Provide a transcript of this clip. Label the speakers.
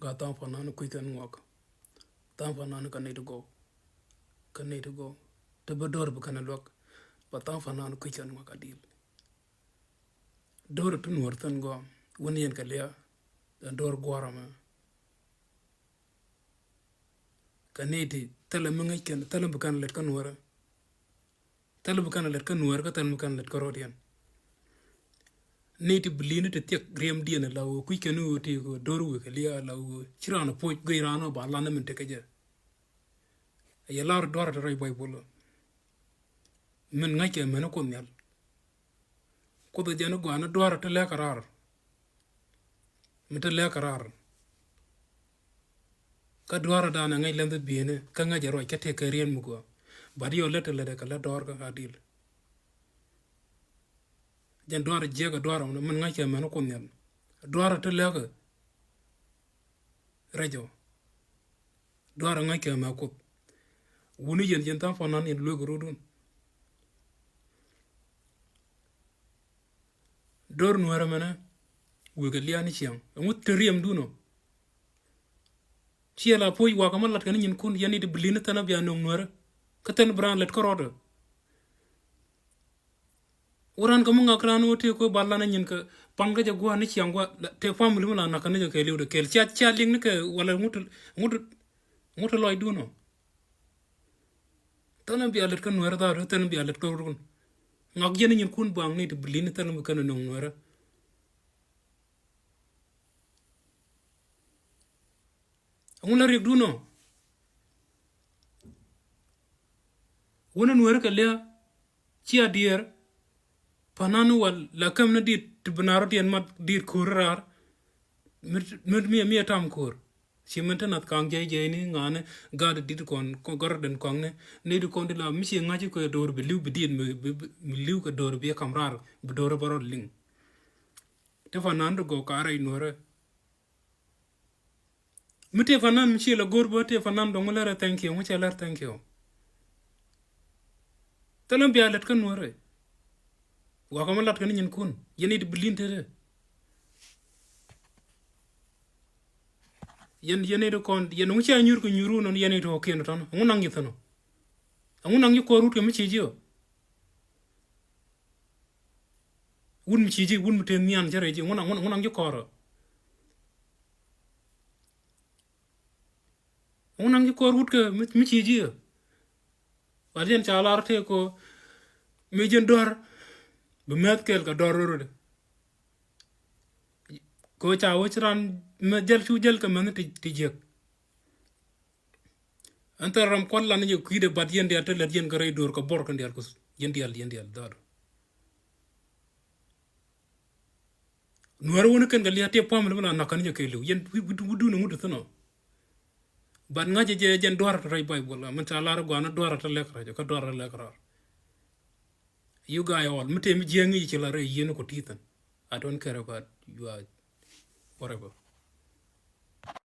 Speaker 1: ga tan fa nan ku kan ngok tan fa nan kan to go te ba dor bu kan lok ba tan fa nan ku kan ngok adil dor tu nur tan go woni yen ka le dor gora ma kaneti tala mu ngai kan tala bu kan let kan wara tala bu kan let kan wara ka tala bu kan let korodian neti blini te tek grem dien la wo ku kenu ti go doru ke lia la wo chirana po gairana ba la na mente keje ya lar dora de boy bolo men ngake men ko nyal ko do jeno go ana dora te le karar mete le karar ka dora dana ngai lende biene ka ngaje ro ke te kerien mu go badi yo lete le de ka la dor ka adil jan dora jega dora men ngake men ko nyal dora te le ka rejo dora ngake ma ko woni yen tan fanan en lo grodun dor no ara mana wega liani chiang ngut teriem duno chiela poi wa kamalat kan nyin kun yani de blina tan bia no nora katan bran let korodo uran ko munga krano te ko ballana nyin ka panga ja gwa ni chiang gwa te family mala nakane ja ke liwde kel cha ling ne ke wala ngut loy duno tan bia let kan nora da tan bia let ko run ngak yen nyin kun bang ni de blina tan mu kan no nora ngula rek duno wona nora ka le chia dier pananu wal la kam na dit tibnaro dien mat dit kurar mit mi tam kur simenta nat kang jay ni ngane gad dit kon garden kong ne du kon de la mi ngaji ko dor be liu be dien mi liu ko dor be kamrar be dor baro ling te fanando go kara inore mite fanan mi la gorbo te fanan do ngolera thank you mucha lar thank you talam bi alet kan nore wa ko malat kan nyin kun yeni de blinte de yeni de kon yen mucha nyur ko nyuru non yeni to ken ton ngunang yitono ngunang yi ko rut ke mi chijio wun mi chiji wun mi ten nian jare ji ngunang yi koro ngunang yi ko rut ke mi chijio walien chalar te ko mi jen dor bemet kel ka dororo de ko cha wo chran me jel chu jel ka man ti jek antaram kon lan ye kuide bat yende atel yen gare dor ko bor ko ndel ko yendel dor nuar wona ken gali ate pam na nakan ye kelu yen wudu no mudu tono ban ngaje je jen dor ray bay bola man ta lar go na dor ta lek rajo ka dor lek rar you guy all mete mi jengi ci la re yene ko titan I don't care about you are whatever